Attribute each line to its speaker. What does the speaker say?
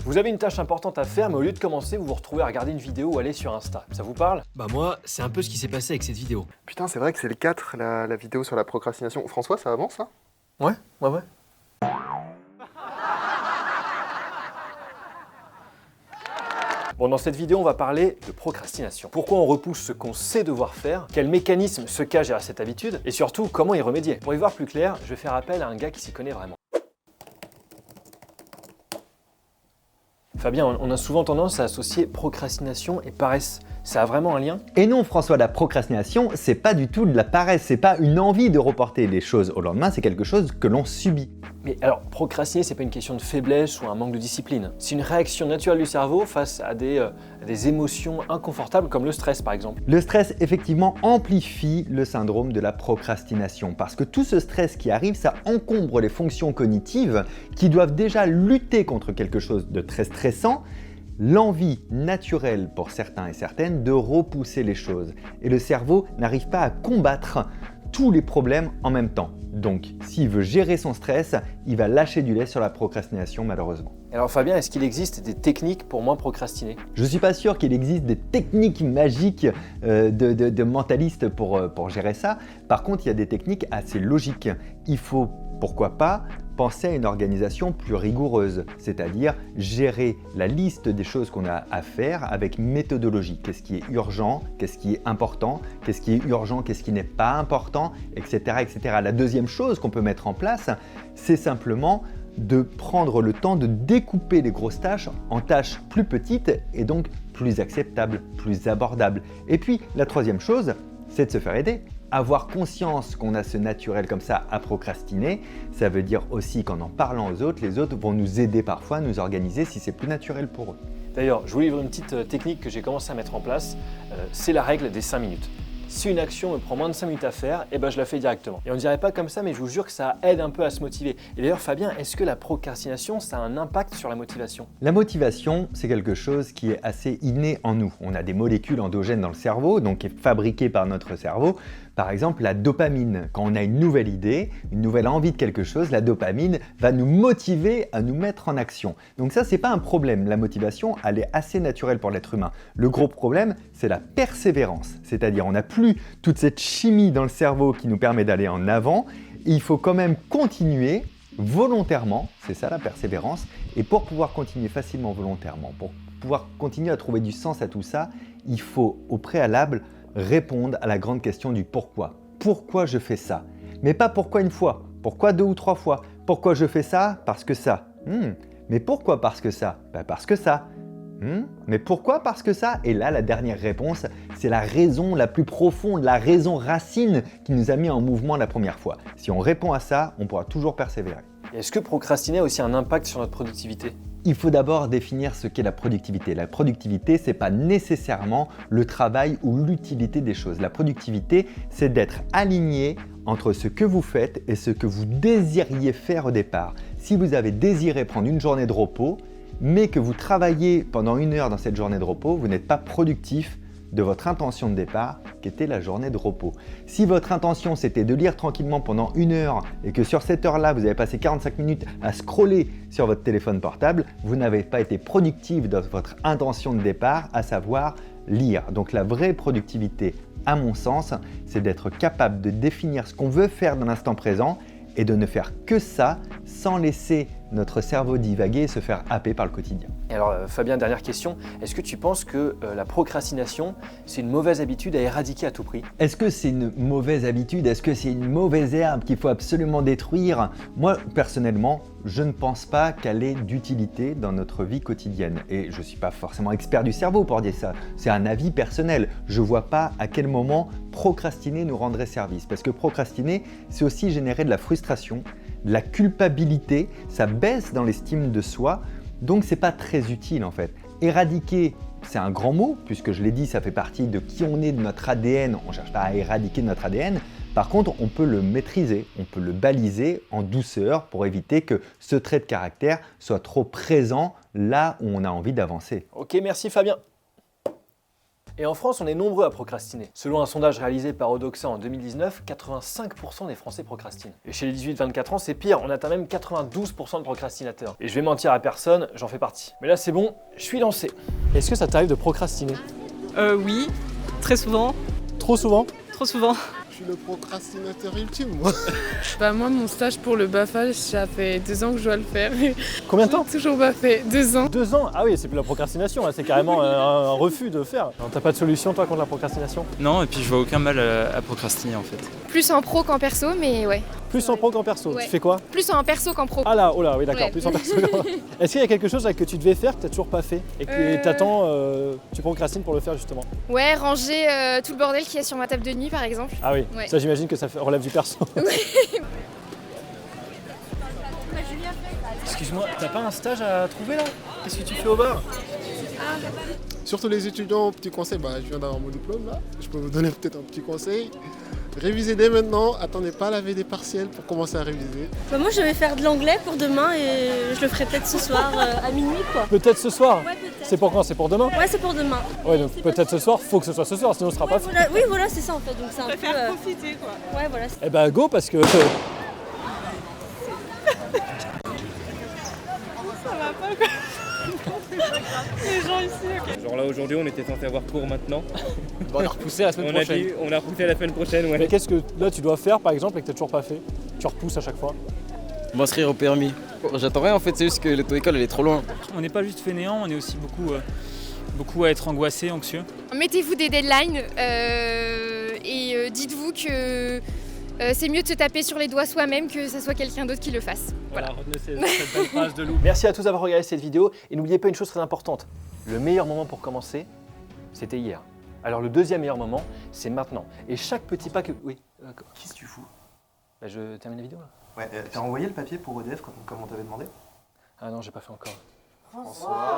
Speaker 1: Vous avez une tâche importante à faire, mais au lieu de commencer, vous vous retrouvez à regarder une vidéo ou aller sur Insta. Ça vous parle?
Speaker 2: Bah moi, c'est un peu ce qui s'est passé avec cette vidéo.
Speaker 3: Putain, c'est vrai que c'est le 4, la vidéo sur la procrastination. François, ça avance, ça?
Speaker 1: Ouais. Bon, dans cette vidéo, on va parler de procrastination. Pourquoi on repousse ce qu'on sait devoir faire, quel mécanisme se cache derrière cette habitude, et surtout, comment y remédier. Pour y voir plus clair, je vais faire appel à un gars qui s'y connaît vraiment. Fabien, on a souvent tendance à associer procrastination et paresse. Ça a vraiment un lien?
Speaker 4: Et non, François, la procrastination, c'est pas du tout de la paresse, c'est pas une envie de reporter les choses au lendemain, c'est quelque chose que l'on subit.
Speaker 1: Mais alors, procrastiner, c'est pas une question de faiblesse ou un manque de discipline. C'est une réaction naturelle du cerveau face à des émotions inconfortables comme le stress par exemple.
Speaker 4: Le stress, effectivement, amplifie le syndrome de la procrastination parce que tout ce stress qui arrive, ça encombre les fonctions cognitives qui doivent déjà lutter contre quelque chose de très stressant, l'envie naturelle pour certains et certaines de repousser les choses. Et le cerveau n'arrive pas à combattre tous les problèmes en même temps. Donc, s'il veut gérer son stress, il va lâcher du lait sur la procrastination malheureusement.
Speaker 1: Alors Fabien, est-ce qu'il existe des techniques pour moins procrastiner?
Speaker 4: Je ne suis pas sûr qu'il existe des techniques magiques de mentalistes pour gérer ça. Par contre, il y a des techniques assez logiques. Il faut, pourquoi pas, penser à une organisation plus rigoureuse, c'est-à-dire gérer la liste des choses qu'on a à faire avec méthodologie. Qu'est-ce qui est urgent, qu'est-ce qui est important, qu'est-ce qui est urgent, qu'est-ce qui n'est pas important, etc., etc. La deuxième chose qu'on peut mettre en place, c'est simplement de prendre le temps de découper les grosses tâches en tâches plus petites et donc plus acceptables, plus abordables. Et puis la troisième chose, c'est de se faire aider. Avoir conscience qu'on a ce naturel comme ça à procrastiner, ça veut dire aussi qu'en parlant aux autres, les autres vont nous aider parfois à nous organiser si c'est plus naturel pour eux.
Speaker 1: D'ailleurs, je vous livre une petite technique que j'ai commencé à mettre en place, c'est la règle des 5 minutes. Si une action me prend moins de 5 minutes à faire, je la fais directement. Et on ne dirait pas comme ça, mais je vous jure que ça aide un peu à se motiver. Et d'ailleurs, Fabien, est-ce que la procrastination, ça a un impact sur la motivation?
Speaker 4: La motivation, c'est quelque chose qui est assez inné en nous. On a des molécules endogènes dans le cerveau, donc qui est fabriquée par notre cerveau. Par exemple, la dopamine. Quand on a une nouvelle idée, une nouvelle envie de quelque chose, la dopamine va nous motiver à nous mettre en action. Donc ça, c'est pas un problème. La motivation, elle est assez naturelle pour l'être humain. Le gros problème, c'est la persévérance. C'est-à-dire, on n'a plus toute cette chimie dans le cerveau qui nous permet d'aller en avant. Il faut quand même continuer volontairement, c'est ça la persévérance. Et pour pouvoir continuer facilement volontairement, pour pouvoir continuer à trouver du sens à tout ça, il faut au préalable répondre à la grande question du pourquoi. Pourquoi je fais ça? Mais pas pourquoi une fois, pourquoi 2 ou 3 fois. Pourquoi je fais ça? Parce que ça. Mais pourquoi parce que ça? Parce que ça. Mais pourquoi parce que ça? Et là, la dernière réponse, c'est la raison la plus profonde, la raison racine qui nous a mis en mouvement la première fois. Si on répond à ça, on pourra toujours persévérer.
Speaker 1: Est-ce que procrastiner a aussi un impact sur notre productivité?
Speaker 4: Il faut d'abord définir ce qu'est la productivité. La productivité, ce n'est pas nécessairement le travail ou l'utilité des choses. La productivité, c'est d'être aligné entre ce que vous faites et ce que vous désiriez faire au départ. Si vous avez désiré prendre une journée de repos, mais que vous travaillez pendant 1 heure dans cette journée de repos, vous n'êtes pas productif de votre intention de départ qui était la journée de repos. Si votre intention c'était de lire tranquillement pendant 1 heure et que sur cette heure-là vous avez passé 45 minutes à scroller sur votre téléphone portable, vous n'avez pas été productif dans votre intention de départ, à savoir lire. Donc la vraie productivité, à mon sens, c'est d'être capable de définir ce qu'on veut faire dans l'instant présent et de ne faire que ça sans laisser notre cerveau divaguer et se faire happer par le quotidien.
Speaker 1: Et alors Fabien, dernière question, est-ce que tu penses que la procrastination, c'est une mauvaise habitude à éradiquer à tout prix?
Speaker 4: Est-ce que c'est une mauvaise habitude? Est-ce que c'est une mauvaise herbe qu'il faut absolument détruire? Moi, personnellement, je ne pense pas qu'elle ait d'utilité dans notre vie quotidienne. Et je ne suis pas forcément expert du cerveau pour dire ça. C'est un avis personnel. Je ne vois pas à quel moment procrastiner nous rendrait service. Parce que procrastiner, c'est aussi générer de la frustration, de la culpabilité, ça baisse dans l'estime de soi, donc c'est pas très utile en fait. Éradiquer, c'est un grand mot, puisque je l'ai dit, ça fait partie de qui on est, de notre ADN, on ne cherche pas à éradiquer notre ADN. Par contre, on peut le maîtriser, on peut le baliser en douceur pour éviter que ce trait de caractère soit trop présent là où on a envie d'avancer.
Speaker 1: Ok, merci Fabien. Et en France, on est nombreux à procrastiner. Selon un sondage réalisé par Odoxa en 2019, 85% des Français procrastinent. Et chez les 18-24 ans, c'est pire, on atteint même 92% de procrastinateurs. Et je vais mentir à personne, j'en fais partie. Mais là, c'est bon, je suis lancé. Est-ce que ça t'arrive de procrastiner?
Speaker 5: Oui, très souvent.
Speaker 1: Trop souvent?
Speaker 5: Trop souvent.
Speaker 6: Je suis le procrastinateur ultime, moi.
Speaker 7: Bah moi, mon stage pour le BAFA, ça fait 2 ans que je dois le faire.
Speaker 1: Combien de temps?
Speaker 7: Toujours pas fait, 2 ans.
Speaker 1: 2 ans? Ah oui, c'est plus la procrastination, là, c'est carrément un refus de faire. T'as pas de solution, toi, contre la procrastination?
Speaker 8: Non, et puis je vois aucun mal à procrastiner en fait.
Speaker 9: Plus en pro qu'en perso, mais ouais.
Speaker 1: Plus en pro qu'en perso.
Speaker 9: Ouais.
Speaker 1: Tu fais quoi?
Speaker 9: Plus en perso qu'en pro.
Speaker 1: Ah là, oh là, oui d'accord,
Speaker 9: Ouais.
Speaker 1: plus en perso. Est-ce qu'il y a quelque chose là, que tu devais faire que t'as toujours pas fait et que t'attends, tu procrastines pour le faire justement?
Speaker 9: Ouais, ranger tout le bordel qu'il y a sur ma table de nuit par exemple.
Speaker 1: Ah oui,
Speaker 9: Ouais.
Speaker 1: ça j'imagine que ça relève du perso. Excuse-moi, t'as pas un stage à trouver là? Qu'est-ce que tu fais au bar?
Speaker 6: Surtout les étudiants, petit conseil, bah, je viens d'avoir mon diplôme là. Je peux vous donner peut-être un petit conseil. Révisez dès maintenant, attendez pas à la veille des partiels pour commencer à réviser.
Speaker 10: Bah moi je vais faire de l'anglais pour demain et je le ferai peut-être ce soir à minuit quoi.
Speaker 1: Peut-être ce soir?
Speaker 10: Ouais peut-être.
Speaker 1: C'est pour quand? C'est pour demain?
Speaker 10: Ouais c'est pour demain.
Speaker 1: Ouais, donc peut-être ce soir, faut que ce soit ce soir, sinon ce sera pas fait.
Speaker 10: Voilà. Oui voilà c'est ça en fait, donc c'est un peu...
Speaker 5: Faire profiter quoi.
Speaker 10: Ouais voilà.
Speaker 1: Eh ben go parce que...
Speaker 5: Les gens ici, ok.
Speaker 8: Genre là aujourd'hui on était censé avoir cours maintenant.
Speaker 1: on a repoussé la semaine
Speaker 8: On a
Speaker 1: prochaine.
Speaker 8: dit on a repoussé la semaine prochaine, ouais.
Speaker 1: Mais qu'est-ce que là tu dois faire par exemple et que t'as toujours pas fait? Tu repousses à chaque fois?
Speaker 11: M'inscrire au permis. J'attends rien en fait, c'est juste que l'auto-école elle est trop loin.
Speaker 12: On n'est pas juste fainéant, on est aussi beaucoup à être angoissé, anxieux.
Speaker 9: Mettez-vous des deadlines et dites-vous que c'est mieux de se taper sur les doigts soi-même que ce soit quelqu'un d'autre qui le fasse. Voilà.
Speaker 1: Retenez cette belle phrase de Lou. Merci à tous d'avoir regardé cette vidéo et n'oubliez pas une chose très importante. Le meilleur moment pour commencer, c'était hier. Alors le deuxième meilleur moment, c'est maintenant. Et chaque petit pas que... Oui,
Speaker 3: Qu'est-ce que tu fous?
Speaker 1: bah, je termine la vidéo là.
Speaker 3: Ouais, t'as envoyé le papier pour EDF comme on t'avait demandé?
Speaker 1: Ah non, j'ai pas fait encore.
Speaker 3: François.